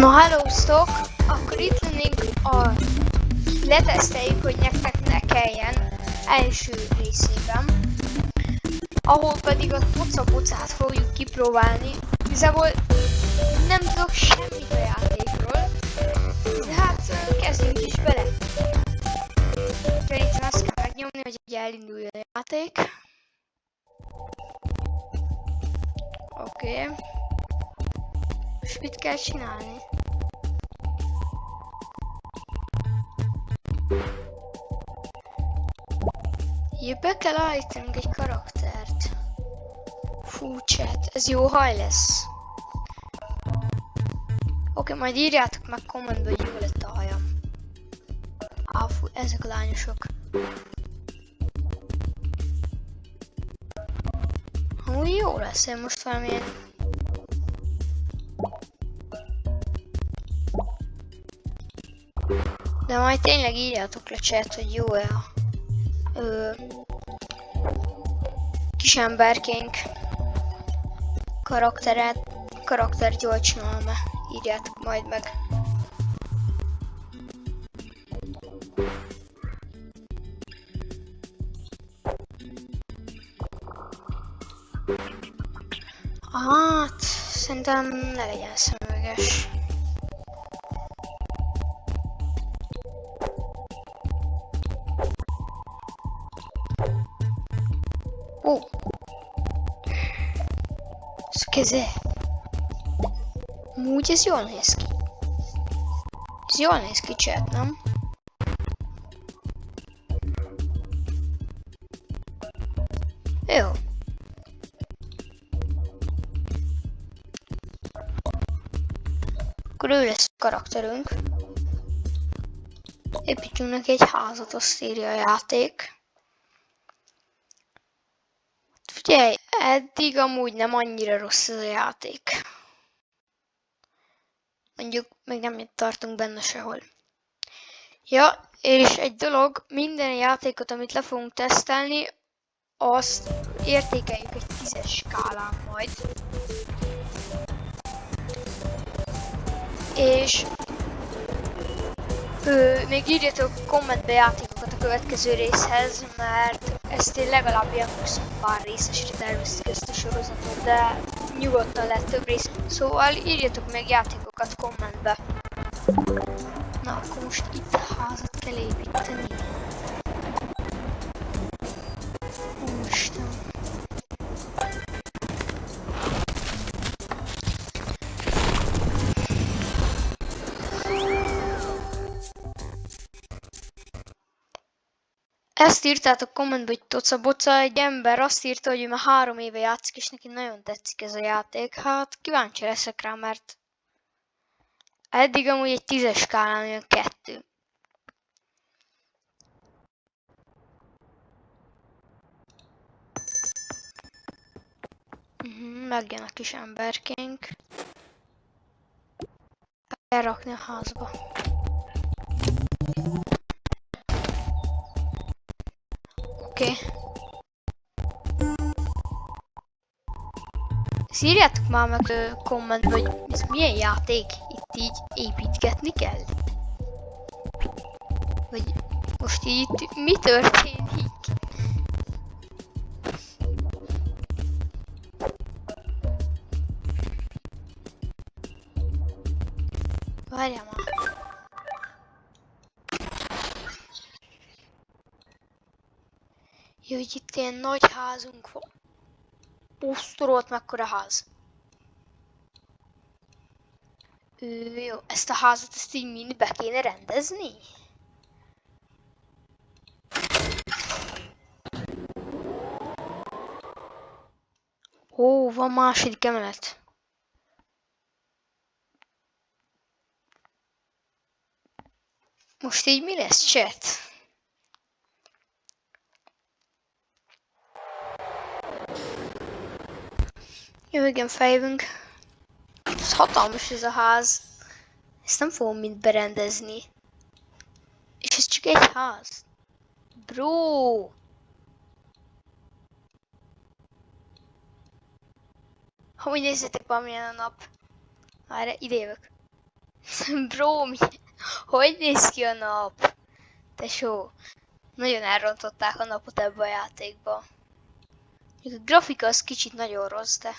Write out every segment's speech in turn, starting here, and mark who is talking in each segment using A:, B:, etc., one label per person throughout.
A: Na hellóztok, akkor itt lennénk leteszteljük, hogy nektek ne kelljen első részében, ahol pedig a pocabocát fogjuk kipróbálni. Igazából nem tudok semmit a játékról, de hát kezdjünk is bele. Itt azt kell megnyomni, hogy elinduljon a játék. Oké. És mit kell csinálni? Itt be kell állítanunk egy karaktert. Fú, chat, ez jó haj lesz. Oké, majd írjátok meg kommentbe, hogy jó lett a hajam. Á, fú, ezek a lányosok. Amúgy jó lesz, én most valamilyen... De majd tényleg írjátok le chat, hogy jó-e a... kisemberkénk karakter jól csinálom-e. Írjátok majd meg. Hát, szerintem ne legyen szemüveges. Ó! Ez a keze. Amúgy ez jól néz ki. Ez jól néz ki, chat, nem? Jó. Akkor ő lesz a karakterünk. Építjünk neki egy házat, azt írja a játék. Figyelj, eddig amúgy nem annyira rossz ez a játék. Mondjuk még nem tartunk benne sehol. Ja, és egy dolog, minden játékot, amit le fogunk tesztelni, azt értékeljük egy 10-es skálán majd. És még írjatok kommentbe játékokat a következő részhez, mert ezt én legalább ilyen 20 pár részesre terveztük ezt a sorozatot, de nyugodtan lett több rész. Szóval írjatok meg játékokat kommentbe. Na, akkor most itt a házat kell építeni. Úristen. Ezt írtátok kommentbe, hogy toca-boca, egy ember azt írta, hogy ő már 3 éve játszik, és neki nagyon tetszik ez a játék. Hát kíváncsi leszek rá, mert eddig amúgy egy 10-es skálán olyan 2. Megjön a kis emberkénk. Elrakni a házba. Oké. Írjátok már meg kommentbe, hogy ez milyen játék, itt így építgetni kell? Vagy most így mi történik? Várjál már. Jó, hogy itt ilyen nagy házunk van. Osztorolt mekkora ház. Jó, ezt a házat ezt így mind be kéne rendezni? Ó, van második emelet. Most így mi lesz, chat? Jó, igen, feljövünk. Ez hatalmas ez a ház. Ezt nem fogom mind berendezni. És ez csak egy ház. Bro! Hogy nézzétek, van milyen a nap. Várj, ide jövök. Bro, hogy néz ki a nap? Tesó, nagyon elrontották a napot ebbe a játékba. A grafika az kicsit nagyon rossz, de...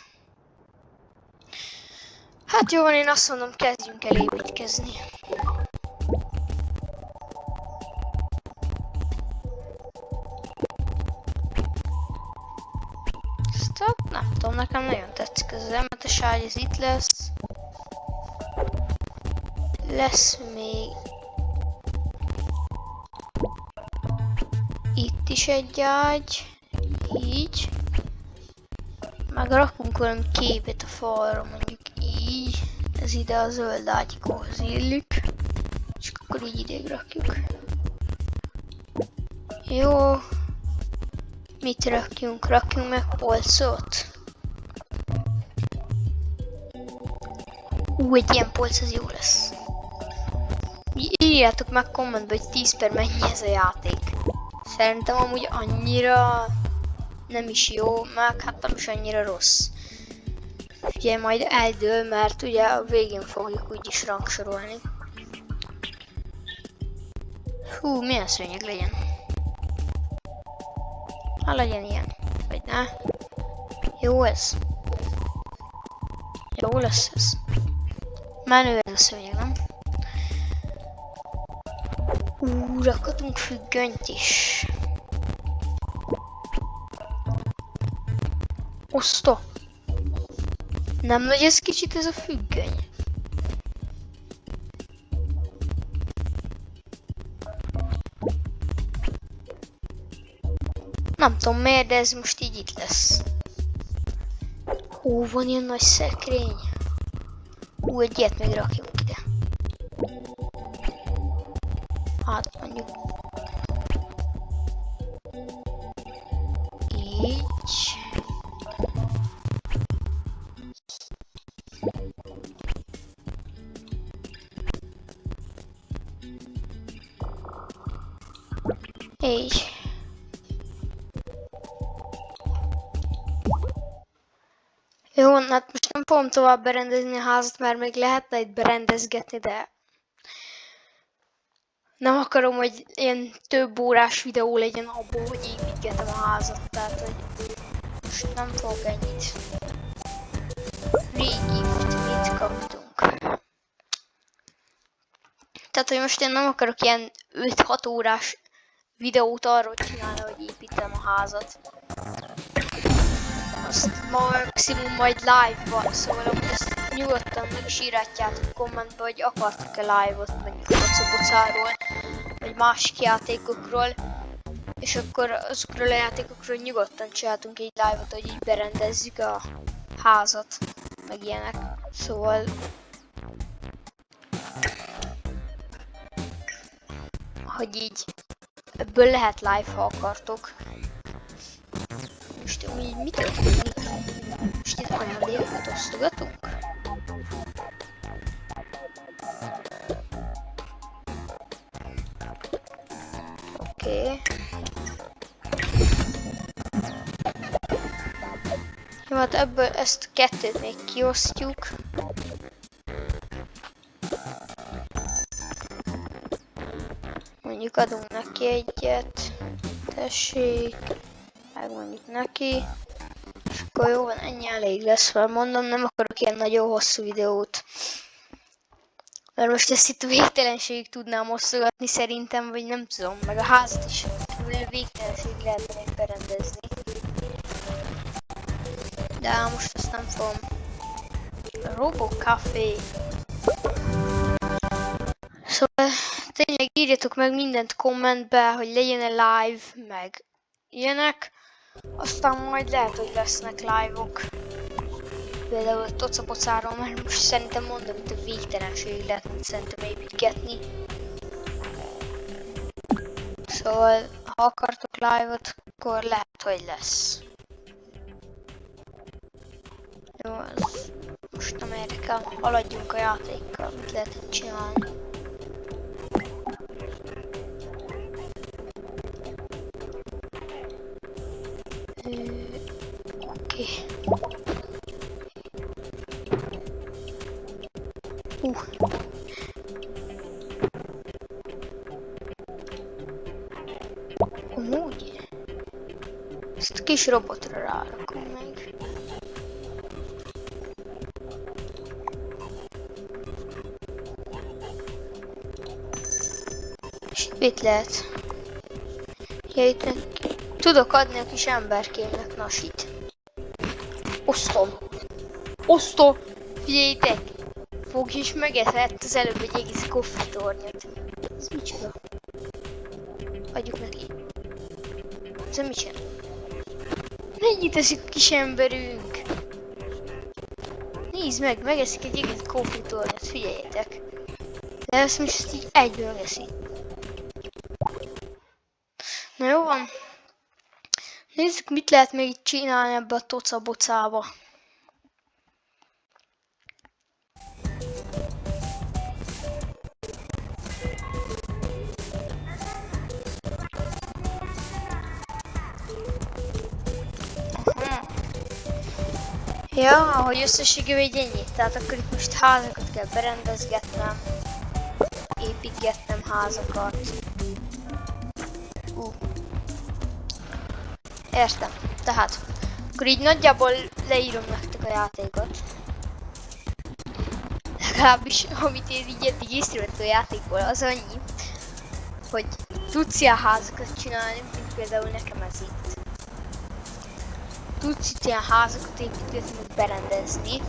A: Hát jó van, én azt mondom, kezdjünk el építkezni. Stop, nem tudom, nekem nagyon tetszik ez az emetes ágy, ez itt lesz. Lesz még... Itt is egy ágy. Így. Meg rakunk valami képet a falra, mondjuk így. Ez ide a zöld ágyikóhoz illik. És akkor így idég rakjuk. Jó. Mit rakjunk? Rakjunk meg polcot. Egy ilyen polc az jó lesz. Írjátok meg kommentbe, hogy 10 per mennyi ez a játék. Szerintem amúgy annyira nem is jó, meg hát nem is annyira rossz. Ugye majd eldől, mert ugye a végén fogjuk úgyis rangsorolni. Hú, milyen szőnyeg legyen. Ha legyen ilyen, vagy ne. Jó ez. Jó lesz ez. Menő ez a szőnyeg, nem? Rakhatunk függönyt is. Oszta! Nem nagy ez kicsit ez a függöny? Nem tudom miért, de ez most így itt lesz. Ó, van ilyen nagy szekrény. Egy ilyet még rakjunk ide. Hát mondjuk. Így. Így. Jó, hát most nem fogom tovább berendezni a házat, mert még lehetne itt berendezgetni, de nem akarom, hogy ilyen több órás videó legyen abból, hogy építgetem a házat, tehát hogy most nem fogok ennyit. Free gift, mit kaptunk? Tehát, hogy most én nem akarok ilyen 5-6 órás videót arról csinálni, hogy építem a házat. Azt maximum majd live-ban, szóval ezt nyugodtan meg is írhatjátok kommentbe, hogy akartok-e live-ot mondjuk kocabocáról, vagy másik játékokról, és akkor azokról a játékokról nyugodtan csináltunk egy live-ot, hogy így berendezzük a házat, meg ilyenek. Szóval... hogy így ebből lehet live, ha akartok. Most így mi történik? Most itt ajándékokat osztogatunk? Oké. Jó, hát ebből ezt a kettőt még kiosztjuk. Mondjuk adunk neki egyet. Tessék. Megmondjuk neki. És akkor jó van, ennyi elég lesz, mert mondom, nem akarok ilyen nagyon hosszú videót. Mert most ezt itt végtelenségig tudnám osztogatni szerintem, vagy nem tudom, meg a házat is végtelenségig lehetne még berendezni. De most ezt nem fogom. Robo Café. Szóval tényleg írjatok meg mindent kommentbe, hogy legyen-e live, meg ilyenek. Aztán majd lehet, hogy lesznek live-ok. Például a Tocapocáról, mert most szerintem mondom, itt a végtelenség lehet szerintem építgetni. Szóval, ha akartok live-ot, akkor lehet, hogy lesz. Jó, az most nem érdekel, haladjunk a játékkal, mit lehet csinálni. Oké. kis robotra rárakom meg. És mit lehet? Ja, itt tudok adni a kis emberkémnek nasit. Osztom! Osztom! Figyeljétek! Fogj is megeszett az előbb egy egész koffitornyot. Ez micsoda? Adjuk neki. Ez mit csinál? Mennyit eszik a kis emberünk? Nézd meg, megeszik egy egész koffitornyot, figyeljétek. De ezt most így egyből megeszi. Na jó van. Nézzük, mit lehet még itt csinálni ebbe a tocabocába. Ja, hogy összességében egy ennyit, tehát akkor itt most házakat kell berendezgetnem, építgetnem házakat. Értem, tehát akkor így nagyjából leírom nektek a játékot. Legalábbis, amit én így eddig észrevettem a játékból, az annyi, hogy tudsz ilyen házakat csinálni, mint például nekem ez itt. Tudsz itt ilyen házakat építgetni, meg berendezni.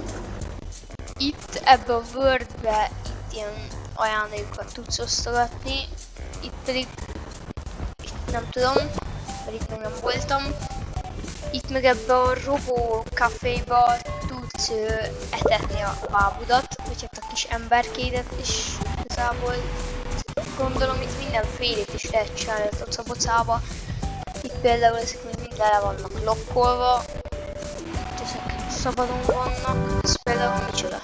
A: Itt ebbe a Wordbe itt ilyen ajándékokat tudsz osztogatni. Itt pedig, itt nem tudom, mert itt meg nem voltam. Itt meg ebbe a Robo Caféba tudsz etetni a bábudat, vagy hát a kis emberkédet is igazából. Gondolom itt mindenfélét is lehet csinálni a tocabocába. Itt például ezek még mind le vannak lokkolva. Itt ezek szabadon vannak. Ez például micsoda?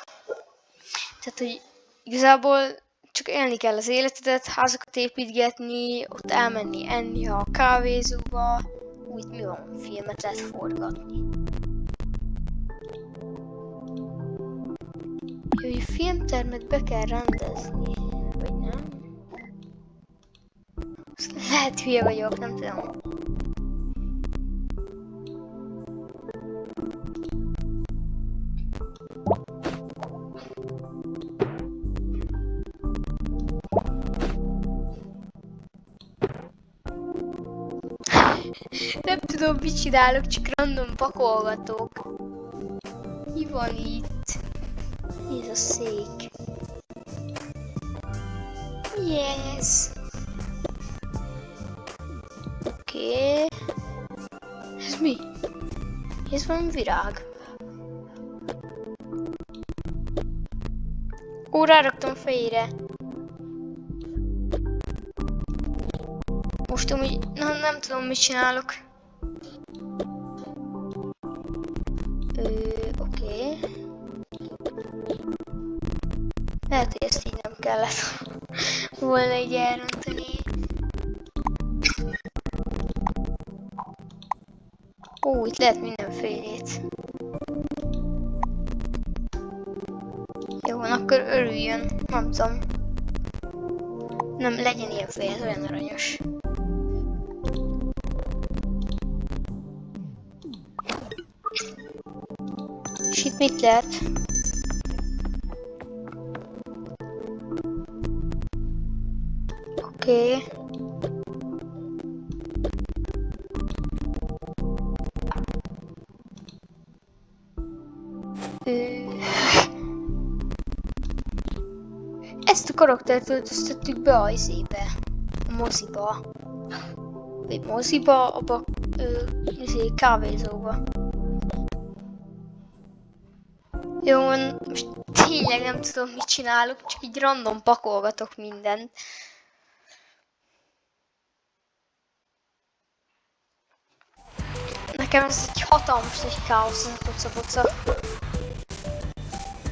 A: Tehát, hogy igazából csak élni kell az életedet, házakat építgetni, ott elmenni enni a kávézóba. Úgy mi van? Filmet lehet forgatni. Hogy a filmtermet be kell rendezni, vagy nem? Lehet hülye vagyok, nem tudom. Nem tudom, mit csinálok, csak random pakolgatok. Mi van itt? Mi ez a szék? Yes! Oké. Ez mi? Ez valami virág. Ó, ráraktam fejére. Most amúgy nem tudom, mit csinálok. Oké. Lehet, hogy ezt így nem kellett volna így elrontani. Ó, itt lehet mindenfélét. Jó, van, akkor örüljön. Nem tudom. Nem, legyen ilyen fél, olyan aranyos. És itt mit lehet? Oké. Ezt a karaktert öltöztettük be a izébe, a moziba. Vagy moziba, abba kávézóba. Jó, most tényleg nem tudom, mit csinálok, csak így random pakolgatok mindent. Nekem ez egy hatalmas egy káosz, ez a tocaboca.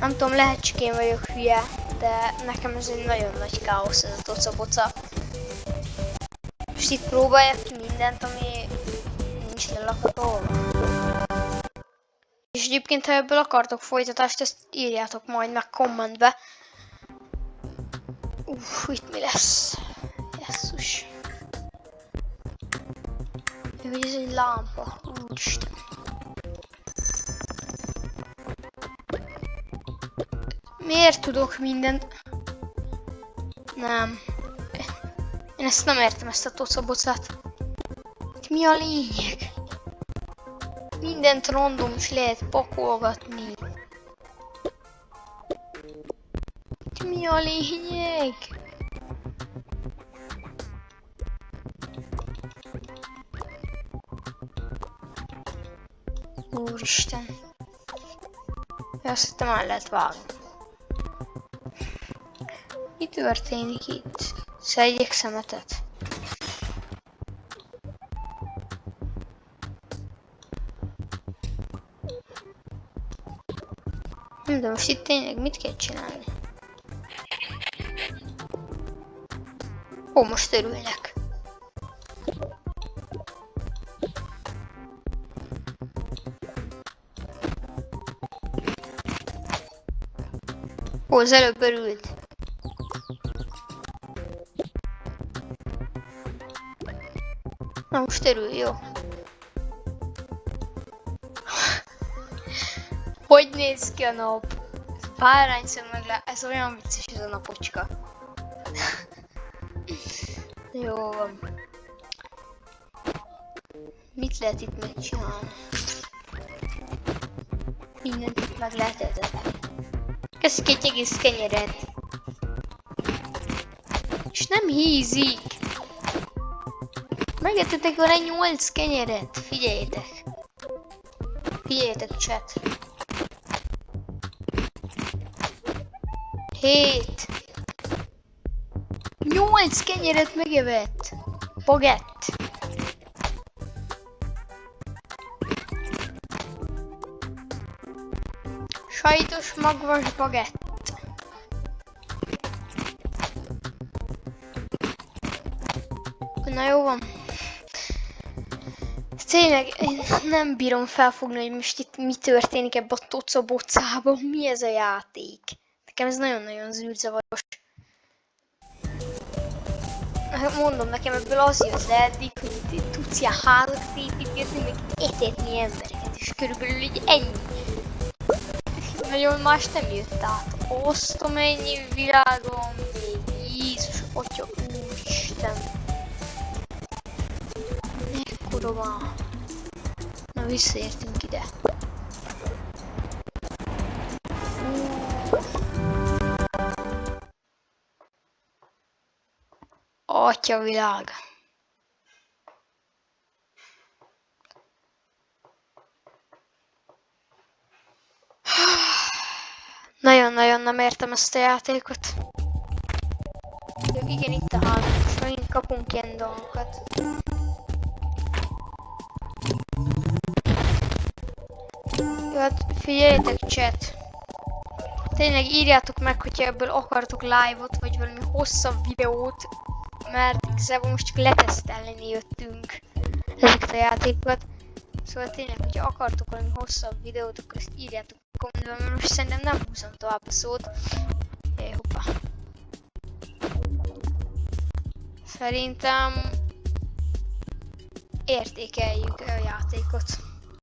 A: Nem tudom, lehet csak én vagyok hülye, de nekem ez egy nagyon nagy káosz, ez a tocaboca. Most itt próbálják ki mindent, ami nincs lelakatolva. És egyébként, ha ebből akartok folytatást, ezt írjátok majd meg kommentbe. Itt mi lesz? Jesszus. Hogy ez egy lámpa. Úristen. Miért tudok mindent? Nem. Én ezt nem értem, ezt a tocabocát. Mi a lényeg? Mindent random is lehet pakolgatni. Mi a lényeg? Úristen. Azt hittem el lehet vágni. Mi történik itt? Szedjék szemetet. Nem, de most itt tényleg mit kell csinálni? Ó, most örülnek. Ó, az előbb örült. Na most örül, jó. Hogy néz ki a nap? Bárányszemeg le, ez olyan vicces ez a napocska. Jó van. Mit lehet itt megcsinálni? Mindent itt meg lehet etetni. Köszik egy egész kenyeret. És nem hízik. Megetetek vele 8 kenyeret. Figyeljétek. Figyeljétek, chat. 7. 8 kenyeret megevett. Bagett. Sajtos magvas bagett. Na jó van. Tényleg, én nem bírom felfogni, hogy most itt mi történik ebben a tocabocában. Mi ez a játék? Nekem ez nagyon-nagyon zűrzavaros. Mondom, nekem ebből az jött le eddig, hogy itt tudsz ilyen házat építgetni, meg etetni embereket, és körülbelül így ennyi. Nagyon más nem jött át. Osztom ennyi világon, még Jézus, Atya, Úristen. Mekkora van. Na, visszaértünk ide. Atya világ. Nagyon-nagyon nem értem ezt a játékot. Jó, igen, itt a ház, most megint kapunk ilyen dolgokat. Jó, hát figyeljetek, chat. Tényleg írjátok meg, hogyha ebből akartok live-ot, vagy valami hosszabb videót, mert igazából most csak letesztelni jöttünk ezeket a játékokat. Szóval tényleg, hogyha akartok valami hosszabb videót, akkor ezt írjátok kommentben, mert most szerintem nem húzom tovább a szót. Hoppá. Szerintem értékeljük a játékot.